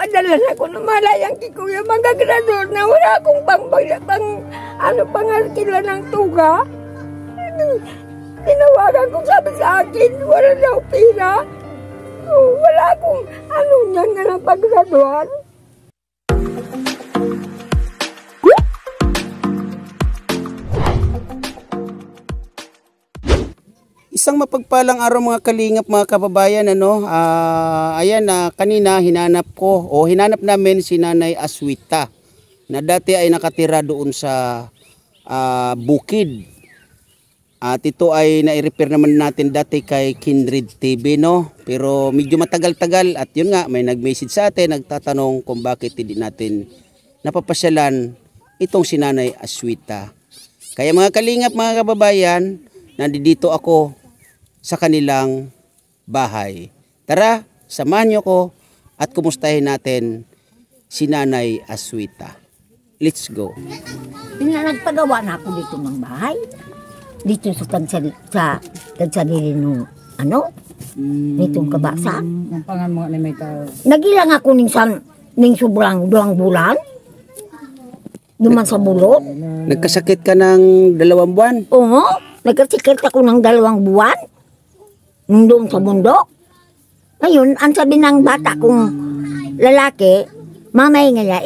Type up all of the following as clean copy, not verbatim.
Nagpadala na ko ng malayang kikuya mga grador na wala akong pangalkila ng tuga. Tinawagan ko, sabi sa akin, wala daw pira. Wala akong niyan nga ng paggraduan. Isang mapagpalang araw mga kalingap, mga kababayan, ayan, kanina hinanap namin si Nanay Aswita na dati ay nakatira doon sa bukid. At ito ay nai-repair naman natin dati kay Kindred TV, no? Pero medyo matagal-tagal at yun nga, may nag-message sa atin, nagtatanong kung bakit hindi natin napapasyalan itong si Nanay Aswita. Kaya mga kalingap, mga kababayan, nandito ako sa kanilang bahay. Tara, samahan niyo ko at kumustahin natin si Nanay Aswita. Let's go. Nagpagawa na ako dito ng bahay. Dito sa tagsadili nung nitong kabasa. Ang pangan mga na may tao. Nagilang ako ning sobrang 2 bulan. Duman sa bulot. Nagkasakit ka ng 2 buwan? Oo, nagkasakit ako ng 2 buwan. Doon sa bundok. Ngayon, ang sabi ng bata kong lalaki, mamay nga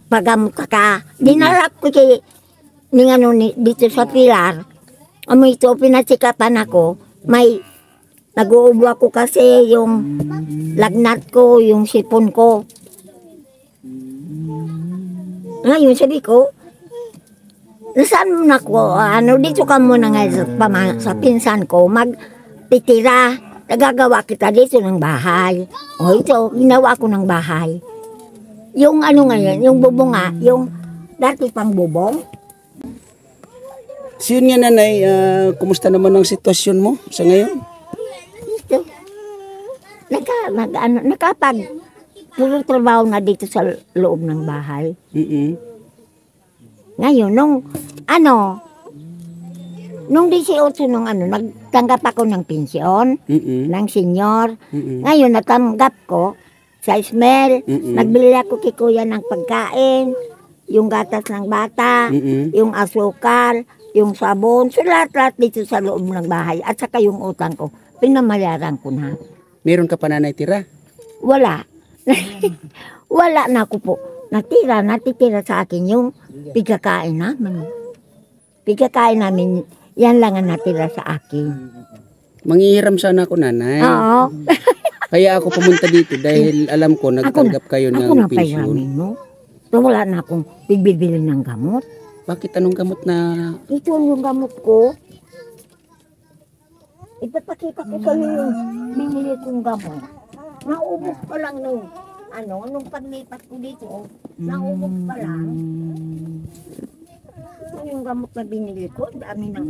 pagamot ka. Dinarap ko dito sa pilar. Ito, pinasikapan ako. May nag-uubo ako kasi yung lagnat ko, yung sipon ko. Ngayon, sabi ko, nasaan na ko, dito ka muna nga sa pinsan ko, magtitira, nagagawa kita dito ng bahay. O ito, ginawa ko ng bahay. Yung ngayon, yung bubong yung dati pang bubong. So yun nga, Nanay, kumusta naman ang sitwasyon mo sa ngayon? Ito, puro trabaho na dito sa loob ng bahay. Ngayon, nung 18 nagtanggap ako ng pensyon, ng senior. Ngayon, natanggap ko sa Ismael, nagbili ako kay kuya ng pagkain, yung gatas ng bata, yung asukal, yung sabon, so lahat dito sa loob ng bahay. At saka yung utang ko, pinamayaran ko na. Meron ka pa, Nanay, tira? Wala. Wala na ako po. Natitira sa akin yung pigkakain namin. Pigkakain namin, yan lang ang natira sa akin. Manghihiram sana ako, Nanay. Oo. Kaya ako pumunta dito dahil alam ko nagtanggap kayo ng pensyon. Mo. So wala na akong bibili ng gamot. Bakit anong gamot na? Ito yung gamot ko. Ipapakita ko sa iyo yung binili kong gamot. Naubos pa lang nung paglipat ko dito. Naubos pa lang. Ito yung gamot na binili ko. Dami ng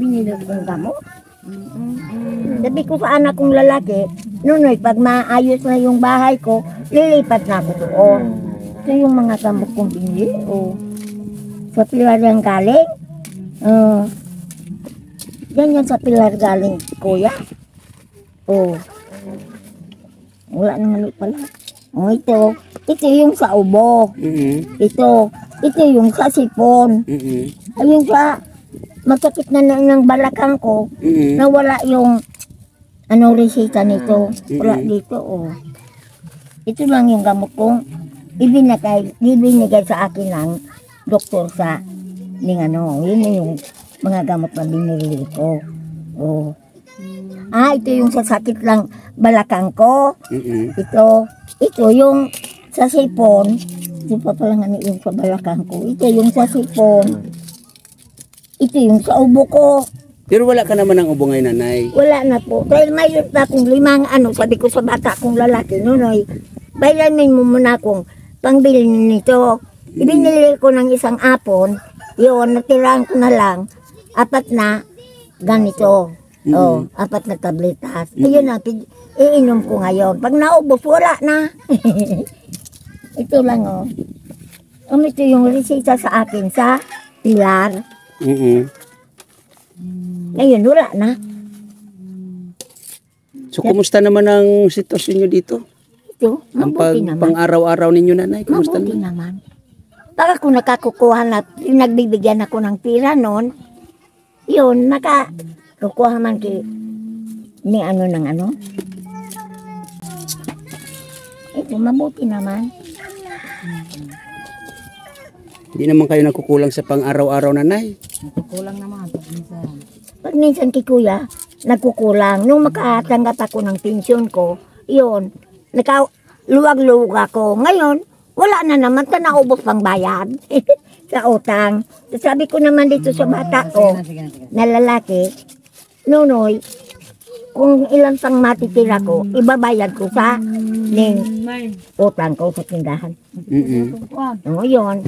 binili kong gamot. Sabi ko sa anak kong lalaki, Nunoy, pag maayos na yung bahay ko, lilipat na ako doon. Ito yung mga gamot kong binili. Sa pilar yung galing. Yan sa pilar galing, kuya. Wala naman pala. Ito yung sa ubo. Ito yung sa sipon. Ayun sa masakit na ng balakang ko, nawala yung resita nito. Wala dito, Ito lang yung gamot kong ibinigay sa akin ng doktor sa yun yung mga gamot na binili ko. Ito yung sa sakit lang balakang ko. Ito yung sa sipon. Ito pa pala nga yung sa balakang ko. Ito yung sa sipon. Ito yung sa ubo ko. Pero wala ka naman ng ubo ngayon, Nanay. Wala na po. Dahil mayroon na akong 5 sabi ko sa bata kong lalaki, Nunoy, bayanin mo muna akong pangbili nito. Ibinili ko ng isang apon, yun, natirahan ko na lang, 4 na ganito. 4 na tabletas. Yun na, iinom ko ngayon. Pag naubos, wala na. Ito lang, ito yung resita sa akin sa pilar. Ngayon, wala na. So, kumusta naman ang sitwasyon nyo dito? Ito, Ang mabuti naman. pang-araw-araw ninyo, nanay, kumusta Mabuti na? naman. Pag ako nakakukuha na, nagbibigyan ako ng pira noon, yun, nakakukuha man ni ano ng ano. Ito, mabuti naman. Hindi naman kayo nagkukulang sa pang-araw-araw, nanay. Kulang naman. Pag minsan. Pag minsan kay kuya, nagkukulang. Nung makatanggap ako ng pensyon ko, yun, luwag-luwag ako. Ngayon, wala na naman, naubos pang bayad sa utang. Sabi ko naman dito sa bata ko, Sige. na lalaki, Nonoy, kung ilang pang matitira ko, ibabayad ko sa ning utang ko sa tindahan. O yun,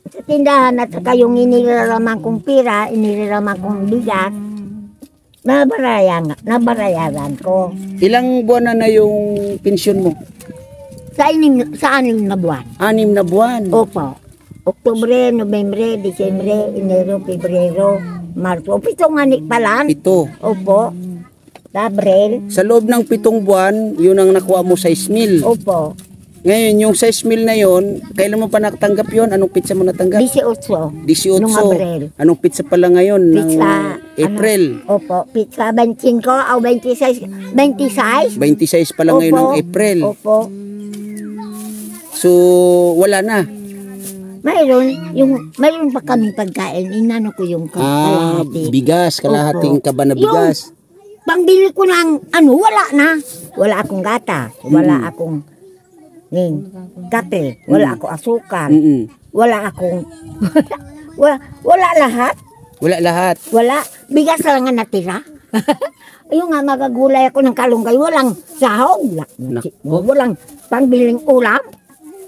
sa tindahan at saka yung inilalaman kong pira, inilalaman kong bigas, nabarayaran ko. Ilang buwan na yung pensyon mo? Sa anim na buwan. 6 na buwan. Opo. Oktubre, Nobyembre, Disyembre, Enero, Pebrero, Marso. 7 nga ni palan. 7. Opo. Abril. Sa loob ng 7 buwan, yun ang nakuha mo 6,000. Opo. Ngayon, yung 6,000 na yun, kailan mo pa natanggap yun? Anong pizza mo natanggap? 18. 18. Nung Abril. Anong pizza pala ngayon? Pizza. Ng April. Opo. Pizza 25 o 26. 26. 26 pala ngayon ng April. Opo. So, wala na. Mayroon pa kaming pagkain. Inano ko yung kalahati. Bigas, kalahating Opo. kaba na bigas. Pangbili ko ng wala na. Wala akong gata. Wala akong kape. Wala akong asukal. Wala akong wala lahat. Wala lahat. Wala. Bigas lang nga natira. Ayun nga, magagulay ako ng kalunggay. Walang sahog. Nako. Walang pangbiling ulam.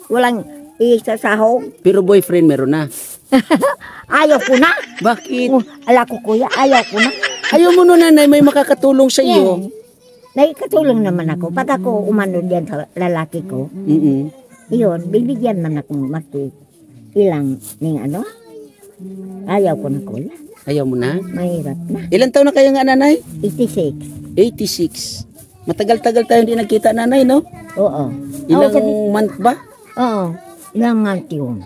Walang isa sahog. Pero boyfriend meron na. Ayaw ko na. Bakit? Ala ko kuya, ayaw ko na. Ayaw mo nun, nanay, may makakatulong sa iyo. Nagkatulong naman ako. Pag ako umano diyan sa lalaki ko, yun, bibigyan man akong mati ilang ning ano. Ayaw ko na kuya. Ayaw mo na? Mahirap na. Ilan taon na kayo nga, nanay? 86. 86. Matagal-tagal tayo hindi nagkita, nanay, no? Oo. Ilang month ba? Oo. Ilang month yun.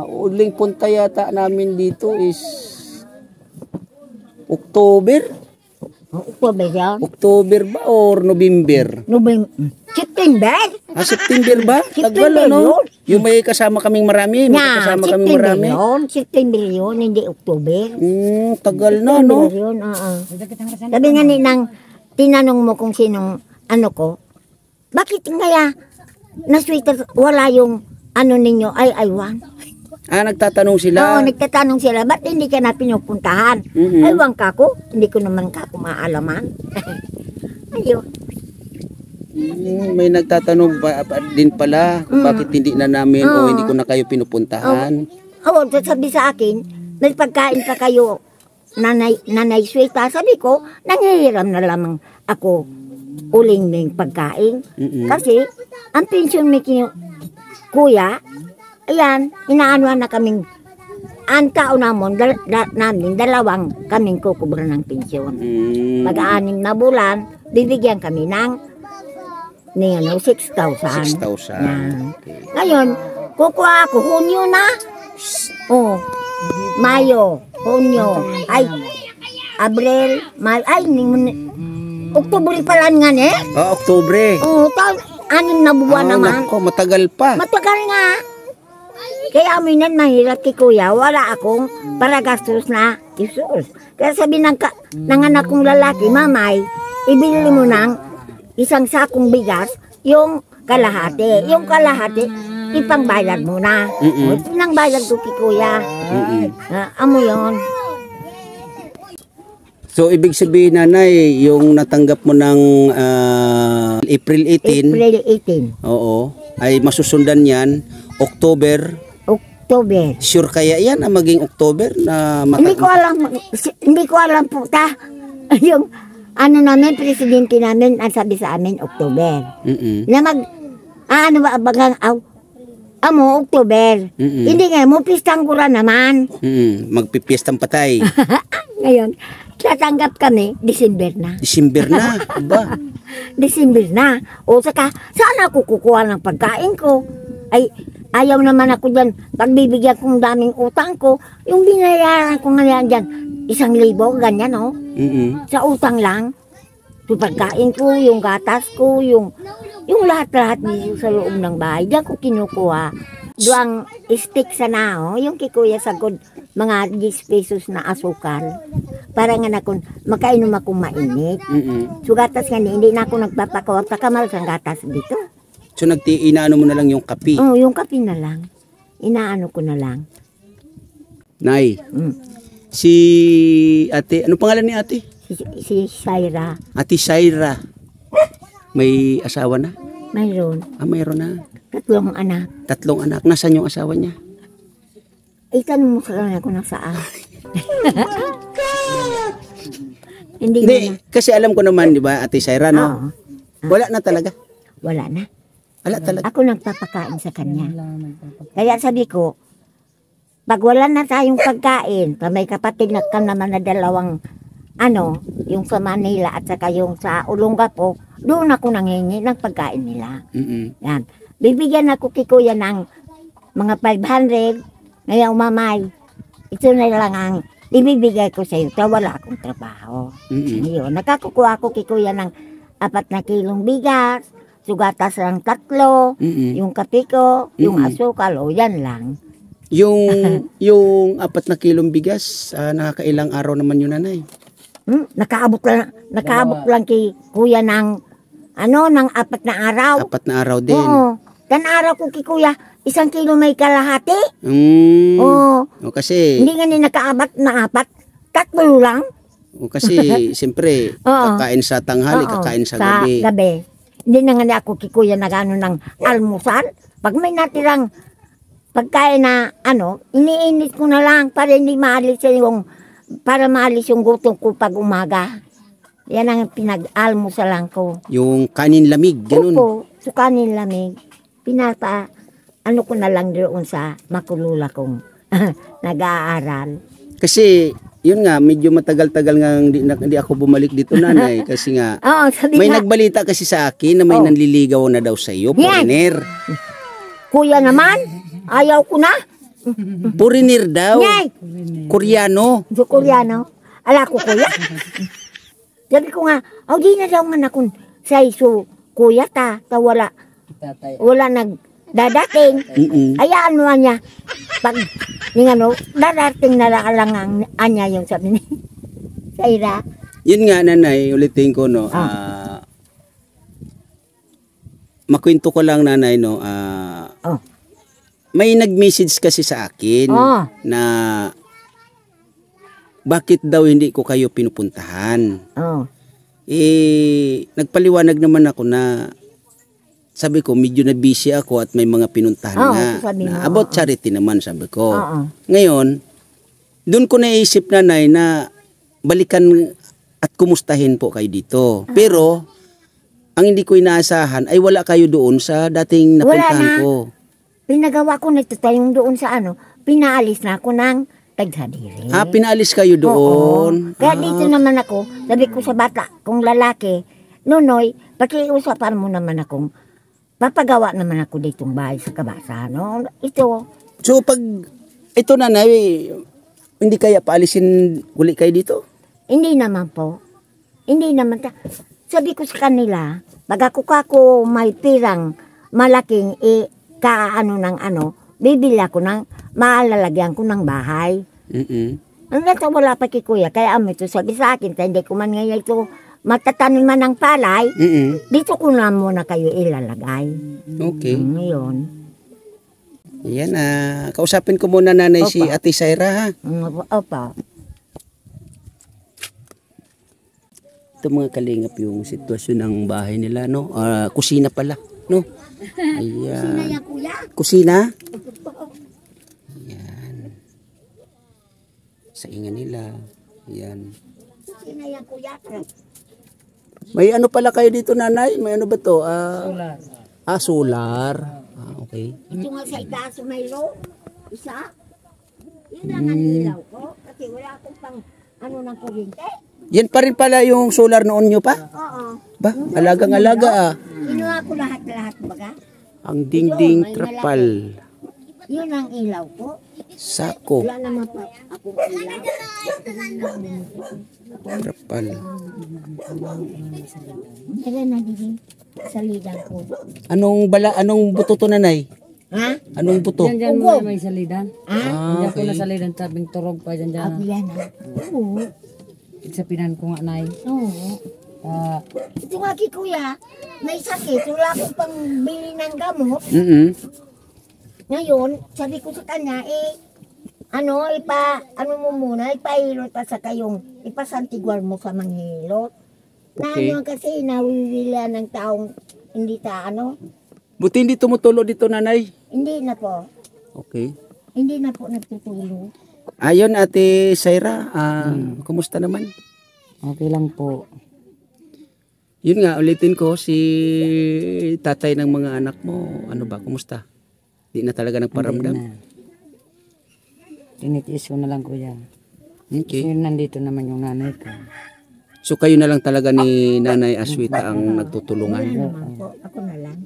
Uling punta yata namin dito is October? October yan. October ba or November? November. September? September ba? September Tagal, ano? yun. Yung may kasama kaming marami, may kasama kaming September marami. yun. September yun, hindi October. Tagal na, no? September yun, oo. Sabi nga tinanong mo kung sinong ano ko, bakit kaya na sweater wala yung ano ninyo, ay aywan? Nagtatanong Oo, sila. nagtatanong sila, ba't hindi ka na pinupuntahan? Aywan ka ko, hindi ko naman ka kumaalaman. Ayun. May nagtatanong din pala kung bakit hindi na namin o hindi ko na kayo pinupuntahan. Oo, sabi sa akin, may pagkain pa kayo, nanay Sweta. Sabi ko, nangihiram na lamang ako uling ng pagkain. Kasi, ang pensyon may kuya, ayan, inaanuan na kaming, ang taon namin, dalawang kaming kukubra ng pensyon. Pag-6 na bulan, bibigyan kami ng 6,000. 6,000. Yan. Ngayon, kukuha ako, Hunyo na. Oh, Mayo, Hunyo, ay, Abril, Mayo, ay, Oktubre pala nga eh. Oktubre. Oo, 6 na buwan naman. Nako, matagal pa. Matagal nga. Kaya aminan mahirap kay kuya, wala akong para gastos na isus. Kaya sabi ng anak kong lalaki, mamay, ibili mo ng isang sakong bigas, yung kalahati. Yung kalahati, ipangbayad mo na. Nang bayad ko kay kuya. Amo yun. So, ibig sabihin, nanay, yung natanggap mo ng April 18, April 18. oo, ay masusundan yan, October. October. Sure kaya yan na maging October na Hindi ko alam po ta. Yung ano namin, presidente namin, ang sabi sa amin, October. Na October. Hindi nga, mo pistang kura naman. Magpipiestang patay. Ngayon, tatanggap kami, December na. December na, ba? December na. O saka, saan ako kukuha ng pagkain ko? Ay, ayaw naman ako dyan. Pagbibigyan kong daming utang ko, yung binayaran ko nga dyan, 1,000, ganyan, no? Sa utang lang. Yung pagkain ko, yung gatas ko, yung lahat-lahat dito sa loob ng bahay. Diyan ko kinukuha. Doang stick sa nao, yung kikuya sa good, mga 10 pesos na asukal. Para nga na kung makainom akong mainit. So gatas nga hindi na ako nagpapakawat sa kamal sa gatas dito. So inaano mo na lang yung kape. Oo, yung kape na lang. Inaano ko na lang. Nay, si ate, ano pangalan ni ate? Si Shaira, Ate Shaira. May asawa na? mayroon. Mayroon na. 3 anak. 3 anak. Nasaan yung asawa niya? Itanong mo sa kanya kung nasaan. Hindi Hindi, na. kasi alam ko naman, di ba, Ate Shaira, Oo. no? Wala na talaga. Wala na. Wala talaga. Ako nagpapakain sa kanya. Kaya sabi ko, pag wala na tayong pagkain, may kapatid na ka naman na 2, yung sa Manila at saka yung sa Olongapo, doon ako nanghingi ng pagkain nila. Yan. Bibigyan ako kay kuya ng mga 500, ngayon mamay, ito na lang ang ibibigay ko sa iyo, wala akong trabaho. Ngayon, nakakukuha ako kay kuya ng 4 na kilong bigas, sugatas ng 3, yung kape ko, yung asukal, o yan lang. Yung 4 na kilong bigas, nakakailang araw naman yun, nanay? Nakaabot lang kay kuya ng ng 4 na araw. 4 na araw din. Oo. Kan araw ko kay kuya, 1 kilo may kalahati. Oo. Kasi Hindi nga ni nakaabot na 4, 3 lang. kasi siyempre kakain sa tanghali, kakain sa gabi. Hindi na nga ako kay kuya nagano ng almusal. Pag may natirang pagkain na iniinit ko na lang para hindi maalis yung gutom ko pag umaga. Yan ang pinag-almusalan ko. Yung kanin lamig, ganun. Opo, sukanin lamig. Ko na lang doon sa makulula kong nag-aaral. Kasi, yun nga, medyo matagal-tagal nga hindi ako bumalik dito, nanay. Kasi nga, may nagbalita kasi sa akin na may nanliligaw na daw sa iyo, foreigner. Kuya naman, ayaw ko na. Foreigner daw. Nyay! Koreano. So, Koreano. Ala ko, kuya. Sabi ko nga, di na daw nga akong sa iso, kuya wala nagdadating. Ayaan mo niya. Pag, dadating na lang ang anya yung sabi ni Shaira. Yun nga, nanay, ulitin ko, no, makwento ko lang, nanay, no, may nag-message kasi sa akin na bakit daw hindi ko kayo pinupuntahan. Nagpaliwanag naman ako na sabi ko medyo na busy ako at may mga pinuntahan nga na about charity naman, sabi ko. Ngayon, doon ko naisip, nanay, na balikan at kumustahin po kayo dito. Pero ang hindi ko inaasahan ay wala kayo doon sa dating napuntahan ko. Pinagawa ko na tayong doon sa pinaalis na ako ng Tagsadiri. Pinaalis kayo doon? Kaya dito naman ako, sabi ko sa bata, kung lalaki, Nonoy, pakiusapan mo naman akong, papagawa naman ako ditong bahay sa Kabasa, no? Ito. So pag, ito, nanay, hindi kaya paalisin uli kayo dito? Hindi naman po. Hindi naman. Sabi ko sa kanila, pag ako may pirang malaking bibili ako ng maalalagyan ko ng bahay. Hanggang sa wala pa kay kuya, kaya ito sabi sa akin, hindi ko man ngayon ito matatanim man ng palay, dito ko na muna kayo ilalagay. Okay. Ngayon. Yan, kausapin ko muna, nanay, si Ate Shaira, ha? Opo. Ito, mga kalingap, yung sitwasyon ng bahay nila, no? Kusina pala, no? Ayan. Kusina yan, kuya? Kusina? Ayan. Sa inga nila. Ayan. Kusina yan, kuya? May ano pala kayo dito, nanay? May ano ba to? Solar. Solar. Okay. Ito nga sa itaas may low. Isa. Yun lang ang ilaw ko. Kasi wala akong pang ng kuryente. Yan pa rin pala yung solar noon nyo pa? Oo. Ba, alagang-alaga ah. Kinuha ko lahat-lahat baga. Ang dingding trapal. Yun ang ilaw ko. Sako. Wala naman pa akong ilaw. Trapal. Kaya nagiging salidan ko. Anong buto to, nanay? Ha? Anong buto? Diyan mo may salidan. Ah, Diyan ko na salidan, sabing turog pa dyan dyan. Abi yan ha. Oo. Isapinan ko nga, Nay. Oo. Ah, Ito nga kay kuya, may sakit. Wala akong pang bili ng gamot. Ngayon, sabi ko sa kanya, ano mo muna, ipahilot pa sa kayong, ipasantiguan mo sa manghilot. Okay. Na ano kasi, nawiwila ng taong hindi Buti hindi tumutulo dito, nanay. hindi na po. Okay. Hindi na po nagtutulong. Ayon, Ate Saira, kumusta naman? okay lang po. Yun nga, ulitin ko, si tatay ng mga anak mo, ano ba, kumusta? Di na talaga nagparamdam? Hindi na. Tinitiis ko na lang, kuya. Okay. Kasi nandito naman yung nanay ko. So kayo na lang talaga ni Nanay Aswita ang nagtutulungan? Wala naman po, ako na lang.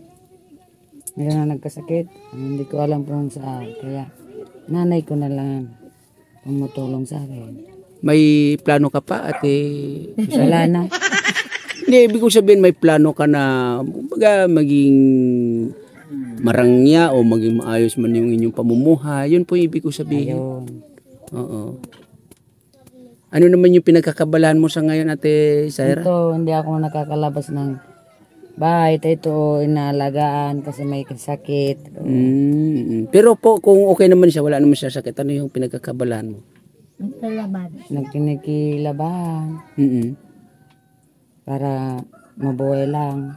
Ngayon na nagkasakit, hindi ko alam kung saan. Kaya nanay ko na lang tumutulong sa akin. May plano ka pa, Ate? Wala na. Hindi, ibig ko sabihin may plano ka na kumbaga maging marangya o maging maayos man yung inyong pamumuhay. Yun po yung ibig ko sabihin. Ayun. Oo. Ano naman yung pinagkakabalahan mo sa ngayon, Ate Saira? Ito, hindi ako nakakalabas ng bahay. Ito, inaalagaan kasi may sakit. Pero po, kung okay naman siya, wala naman siya sakit, ano yung pinagkakabalahan mo? Nagkalaban. Nagkinikilabahan para mabuhay lang.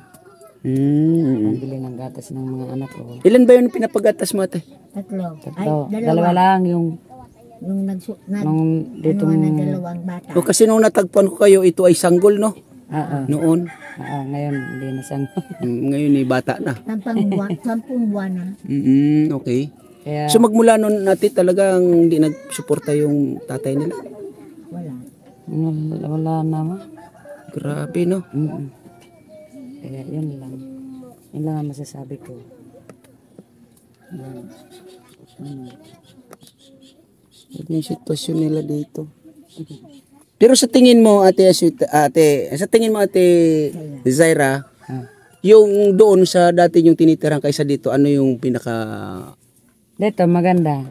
Pambili ng gatas ng mga anak ko. Ilan ba yung pinapagatas mo, Ate? Tatlo. Tatlo. Ay, Dalawa lang yung Nung nung dito dalawang bata. O kasi nung natagpuan ko kayo, ito ay sanggol, no? Noon. ngayon hindi na sang. Ngayon ay bata na. 10 buwan na. Okay. Kaya So magmula noon natin talagang hindi nagsuporta yung tatay nila. Wala. wala naman. Grabe, no? Kaya yun lang. Yun lang ang masasabi ko. Ito yung sitwasyon nila dito. Pero sa tingin mo, Ate Zaira, yung doon sa dati yung tinitirhan kaysa dito, ano yung pinaka... Dito maganda.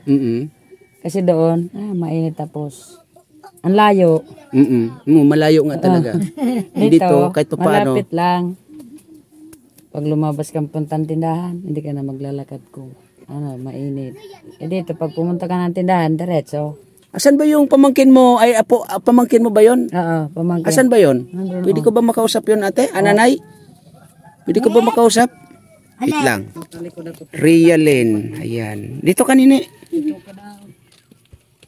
Kasi doon, mainit tapos. Ang layo. Malayo nga talaga. Dito, kahit pa paano. Malapit lang. Pag lumabas kang puntang tindahan, hindi ka na maglalakad ko. Mainit. Dito, pag pumunta ka ng tindahan, diretso. Asan ba yung pamangkin mo? Ay, pamangkin mo ba yon? Oo, pamangkin. Asan ba yon? Pwede ko ba makausap yon, ate? Nanay? Pwede ko ba makausap? Wait lang. Rialin. Ayan. Dito kanina.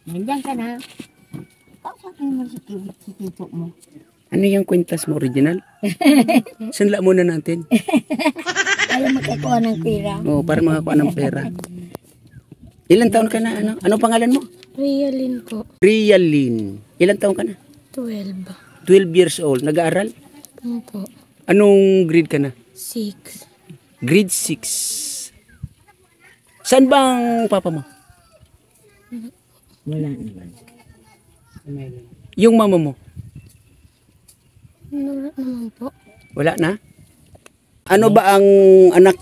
Nandiyan ka na. Kausapin mo si tito mo. Ano yung kwintas mo? Original? Sanla muna natin. Ayaw magkakuha ng pera. Oo, para makakuha ng pera. Ilan taon ka na? Ano pangalan mo? Rialin po. Rialin. Ilan taon ka na? 12. 12 years old. Nag-aaral? Po. Anong grade ka na? 6. Grade 6. Saan bang papa mo? Wala naman. Yung mama mo? Wala naman po. Wala na? Ano ba ang anak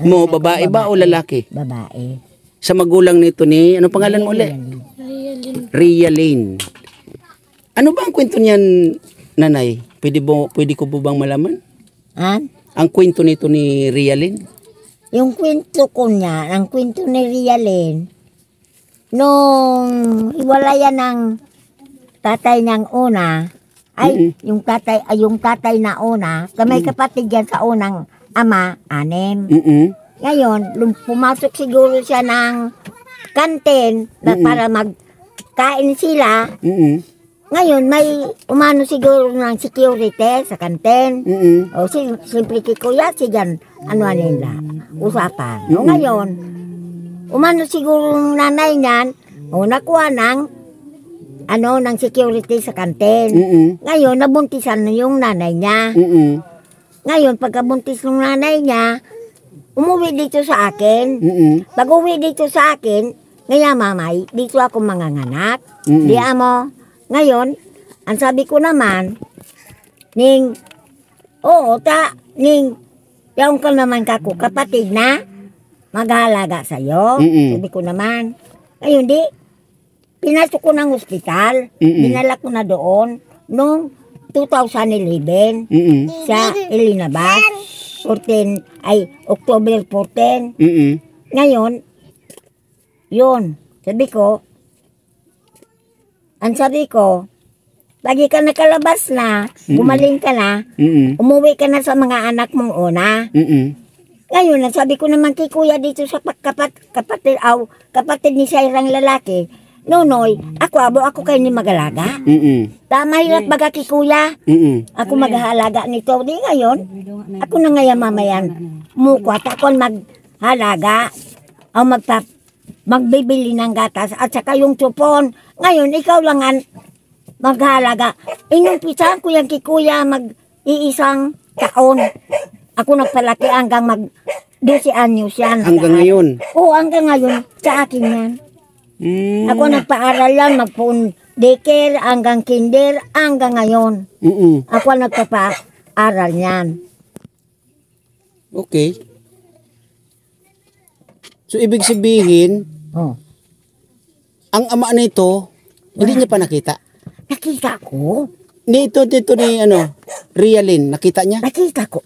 mo? Babae ba o lalaki? Babae. Sa magulang nito ni, ano pangalan mo ulit? Rialin. Rialin. Ano ba ang kwento niyan, nanay? Pwede ko po bang malaman? Ang kwento nito ni Rialin? Yung kwento ko niya, ang kwento ni Rialin, nung hiwalayan ng tatay niyang una, yung tatay na una, may kapatid yan sa unang ama, 6. Ngayon, pumasok siguro siya ng kantin na para magkain sila. Ngayon, may umano siguro ng security sa kantin. O siyempre kay kuya, siyan, nila, usapan. O ngayon, umano siguro ng nanay niyan, nakuha ng ng security sa kantin. Ngayon, nabuntisan na yung nanay niya. Ngayon, pagkabuntis ng nanay niya, umuwi dito sa akin. Pag uwi dito sa akin, ngayon mamay, dito ako manganganak. Di mo. Ngayon, ang sabi ko naman, ning, yaong ka naman kako, kapatid na, maghalaga sa'yo. Sabi ko naman. Ngayon, pinasok ko ng ospital, dinala ko na doon, noong 2011, sa Elinabas, October 14. Ngayon, yun, ang sabi ko, lagi ka nakalabas na, gumaling ka na, umuwi ka na sa mga anak mong una. Ngayon, ang sabi ko naman kay kuya dito sa kapatid ni Sairang lalaki, Nonoy, ako kayo ni magalaga. Mahirap baga kay kuya. Ako maghahalaga nito. Di ngayon, ako na ngayon mamayan. Mukwat ako maghalaga. O magbibili ng gatas at saka yung supon. Ngayon, ikaw lang ang maghalaga. Inumpisahan ko yan kay kuya mag-iisang taon. Ako nagpalaki hanggang 12 anyos yan. Hanggang ngayon? Oo, hanggang ngayon. Sa akin yan. Ako nagpaaral yan, daycare, hanggang kinder, hanggang ngayon. Ako nagpapaaral yan. Okay. So, ibig sabihin, ang ama nito, hindi niya pa nakita? Nakita ko. Dito ni, Rialin, nakita niya? Nakita ko.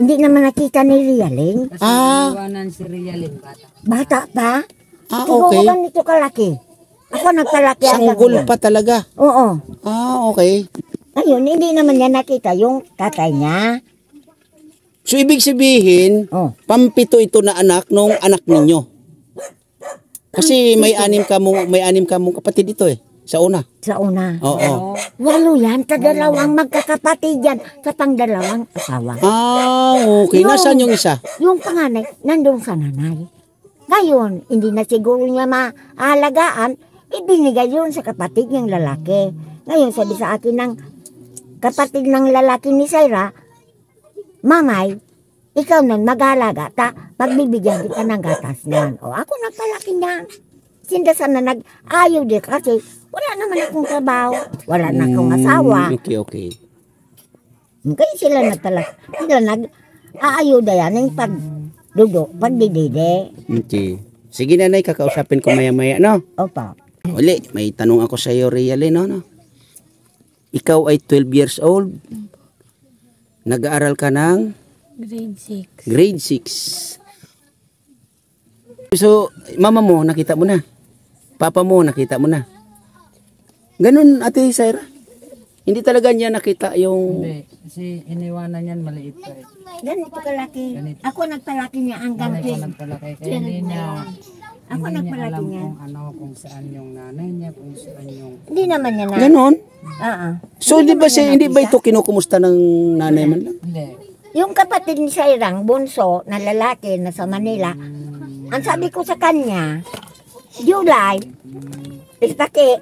Hindi naman nakita ni Rialin. Kasi iwanan si Rialin, bata. Bata pa? Okay. Siguro ganito kalaki. Ako nagpalaki hanggang Sanggol ngayon. pa talaga? Oo. Okay. Ngayon, hindi naman niya nakita yung tatay niya. So, ibig sabihin, pampito ito na anak nung anak ninyo. Kasi may anim kamong kapatid ito sa una. Sa una. Oo. 8 yan, dalawang magkakapatid yan sa pangdalawang asawa. Okay. Nasaan yung isa? Yung panganay, nandun sa nanay. Ngayon, hindi na siguro niya maalagaan, ibinigay yun sa kapatid niyang lalaki. Ngayon, sabi sa akin ng kapatid ng lalaki ni Saira, Mamay, ikaw nun mag-alaga, pagbibigyan kita ng gatas niyan. O ako nagpalaki niyan. Sindasan na nag-ayaw din kasi wala naman akong trabaho, wala na akong asawa. Okay. Kaya sila nag-aayaw da yan ng pagdidide. Okay. Sige nanay, kakausapin ko maya-maya, no? Opo. Uli, may tanong ako sa iyo, Rialin, no? Ikaw ay 12 years old. Nag-aaral ka ng? Grade 6. 6. So, mama mo, nakita mo na. Papa mo, nakita mo na. Ganun, Ate Saira. Hindi talaga niya nakita yung... Hindi, kasi iniwanan yan maliit pa eh. Ganito kalaki. Ako nagpalaki niya hanggang Ako nagpalaki, kaya hindi niya alam niya. kung saan yung nanay niya, kung saan yung... Hindi naman niya na. Ganun? So, Hindi hindi naman ba niya ito kinukumusta ng nanay man lang? Hindi. Yung kapatid ni Sairang, bunso, na lalaki na sa Manila, ang sabi ko sa kanya, July, istaki,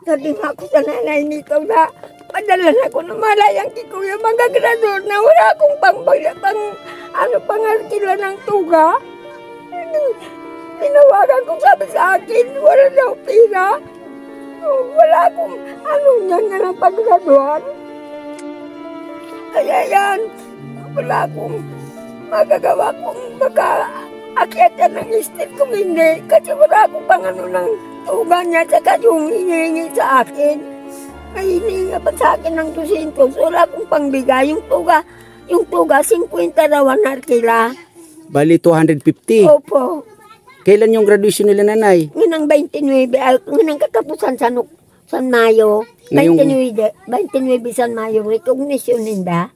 sabi nga ako sa nanay nito na padala na ko ng malayang kikuya magagrador na wala akong pangarkila ng tuga. Tinawagan ko, sabi sa akin, wala daw pira. Wala akong niyan na ng paggraduan. Kaya yan, wala akong magagawa kung makaakyat yan ng estate kung hindi. Kasi wala akong ng tuga niya saka yung hinihingi sa akin. Ay hinihingi pa sa akin ng 200. Wala akong pangbigay. Yung tuga 50 raw ang arkila. Bali 250. Opo. Kailan yung graduation nila nanay? Nginang 29, nginang katapusan sa Mayo. 29 San Mayo. Recognition ninda.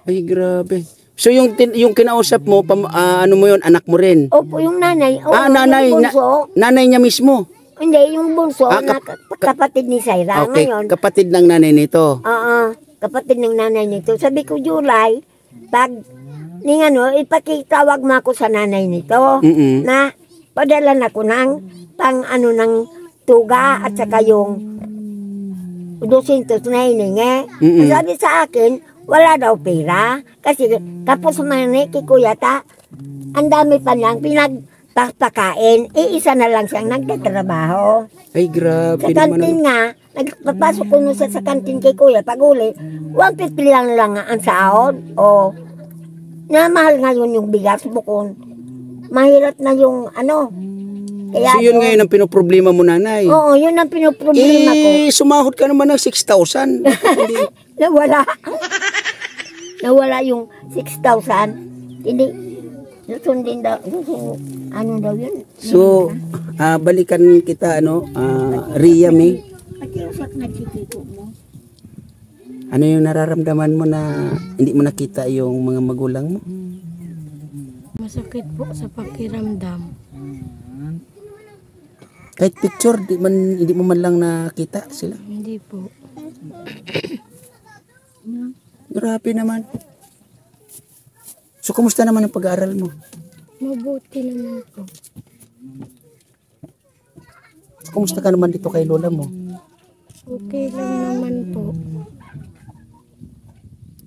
Ay, grabe. So yung kinausap mo, ano mo yun, anak mo rin? Opo, yung nanay. Nanay. Yung bunso. Nanay niya mismo? Hindi, yung bunso na kapatid ni Saira. Okay, Ngayon, kapatid ng nanay nito. kapatid ng nanay nito. Sabi ko, July, pag ipakitawag mo ako sa nanay nito, na padala na ko ng pang ano ng tuga at saka yung 200 na hiningi. Sabi sa akin, wala daw pera. Kasi kapos mani kay Kuya Ta, ang dami pa niyang pinagpakain. Isa na lang siyang nagtatrabaho. Ay, grabe Sa naman. kantin nga, nagpapasok ko nun sa kantin kay Kuya. Pag uli, 150 lang ang sahod. O, namahal ngayon yung bigas bukon. Mahirap na yung ano. Kaya So yun ngayon ang pinoproblema mo, nanay. Oo, yun ang pinoproblema ko. Sumahod ka naman ng 6,000. Hindi. Nawala. Nawala yung 6,000. Hindi. Susundin daw. Ano daw yun? So, balikan kita, Ria May. Pakiusak na chikiko mo. Ano yung nararamdaman mo na hindi mo nakita yung mga magulang mo? Masakit po sa pakiramdam. Kahit picture, hindi mo man lang nakita sila. Hindi po. Grabe naman. So, kumusta naman ang pag-aaral mo? Mabuti naman po. So, kumusta ka naman dito kay lola mo? Okay lang naman po.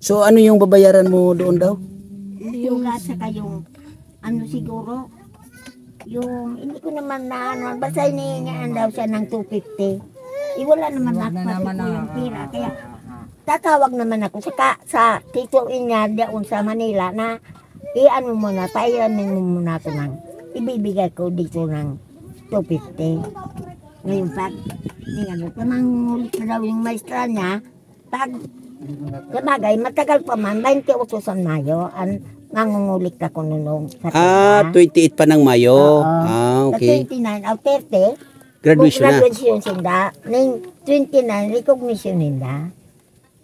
So, ano yung babayaran mo doon daw? Yung saka yung ano siguro, yung hindi ko naman na ano, basta hinihingaan daw siya ng 250. Wala naman ako pati yung pira. Kaya tatawag naman ako sa tituin niya doon sa Manila na i-ano mo na, pairamin mo muna ako ng ibibigay ko dito ng 250. Ngayon pag mangulit na daw yung maestra niya, pag sabagay, matagal pa man, 28 San Mayo, nangungulit ako nung sa 28 pa ng Mayo. Oo. Okay. Sa 29 o 30, Graduation na. graduation sinda. Ning 29, recognition nila.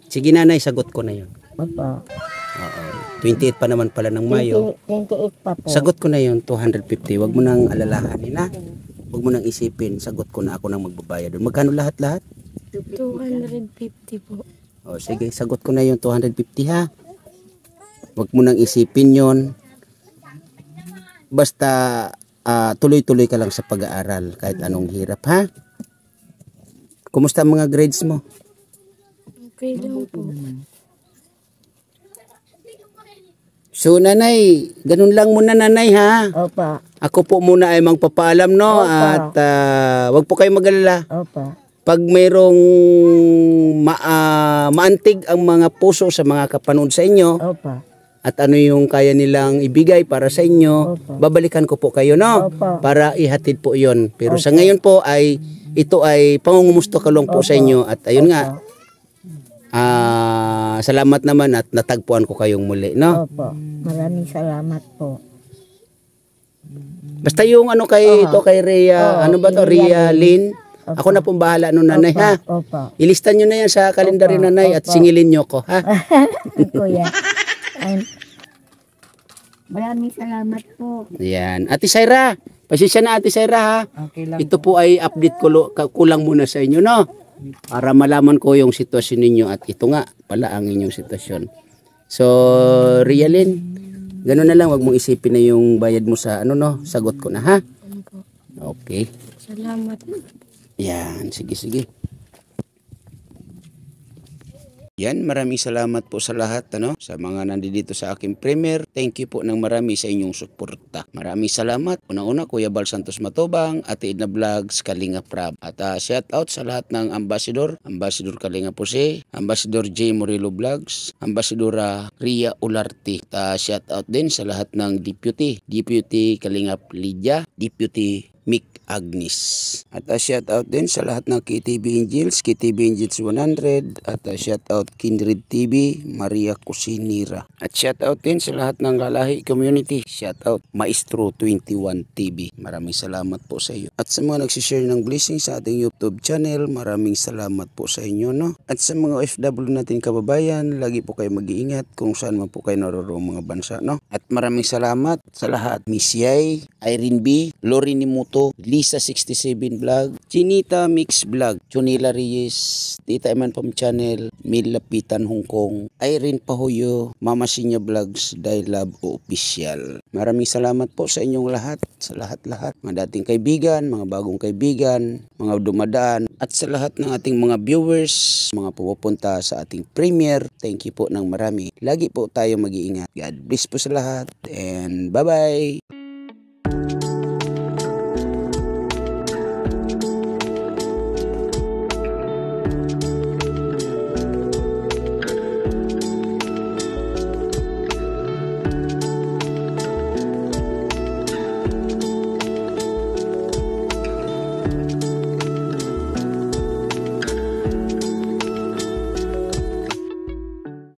Sige, nanay, sagot ko na yun. Opo. Oo. 28 pa naman pala ng Mayo. 28 pa po. Sagot ko na yun, 250. Huwag mo nang alalahanin, ha? Huwag mo nang isipin. Sagot ko na ako nang magbabayad doon. Magkano lahat-lahat? 250 po. O sige, sagot ko na yung 250, ha? Huwag mo nang isipin yon. Basta tuloy-tuloy ka lang sa pag-aaral kahit anong hirap, ha? Kumusta ang mga grades mo? Okay lang po. So, nanay, ganun lang muna, nanay, ha? Opo. Ako po muna ay magpapaalam, no? Opo. At wag po kayo mag-alala. Opo. Pag mayroong maantig ang mga puso sa mga kapanood sa inyo, Opo. at ano yung kaya nilang ibigay para sa inyo, Opo. babalikan ko po kayo, no? Opo. Para ihatid po yon. Pero sa ngayon po ay, ito ay pangungumusto ka lang po sa inyo. At ayun nga, salamat naman at natagpuan ko kayong muli, no? Opo. Maraming salamat po. Basta yung ano kay Rhea, ano ba to? Rhea Lynn. Opo. Ako na pong bahala nun, nanay, ha? Opo. Ilista nyo na yan sa kalendaryo, nanay, at singilin nyo ko, ha? Kuya. Maraming salamat po. Yan. Ate Syra, pasensya na, Ate Syra, ha? Okay lang. Ito po ay update ko kulang muna sa inyo, no? Para malaman ko yung sitwasyon ninyo at ito nga pala ang inyong sitwasyon. So, Rialin, gano'n na lang, wag mong isipin na yung bayad mo sa sagot ko na, ha? Okay. Salamat. Yan, sige. Yan, maraming salamat po sa lahat, sa mga nandito sa aking premiere. Thank you po ng marami sa inyong suporta. Maraming salamat. Unang-una, Kuya Bal Santos Matubang, Ate Edna Vlogs, Kalinga Prab. At shout out sa lahat ng Ambassador Kalinga Pose, Ambassador J. Morillo Vlogs, Ambassadora Ria Ularte. At shout out din sa lahat ng Deputy Kalingap Lydia, Deputy Mick Agnes. At shout out din sa lahat ng KTV Angels 100, at shout out Kindred TV, Maria Cusinira. At shout out din sa lahat ng Lalahi Community. Shout out Maestro 21 TV. Maraming salamat po sa iyo. At sa mga nagsishare ng blessing sa ating YouTube channel, maraming salamat po sa inyo, no? At sa mga OFW natin kababayan, lagi po kayo mag-iingat kung saan man po kayo naroroong mga bansa, no? At maraming salamat sa lahat. Miss Yay, Irene B, Lori Nimuto, Soto, Lisa 67 Vlog, Chinita Mix Vlog, Chunila Reyes, Tita Eman Pam Channel, Mil Lapitan Hong Kong, Irene Pahuyo, Mama Sinya Vlogs, Die Love Official. Maraming salamat po sa inyong lahat, sa lahat-lahat, mga dating kaibigan, mga bagong kaibigan, mga dumadaan, at sa lahat ng ating mga viewers, mga pupunta sa ating premiere. Thank you po ng marami. Lagi po tayo mag-iingat. God bless po sa lahat and bye-bye!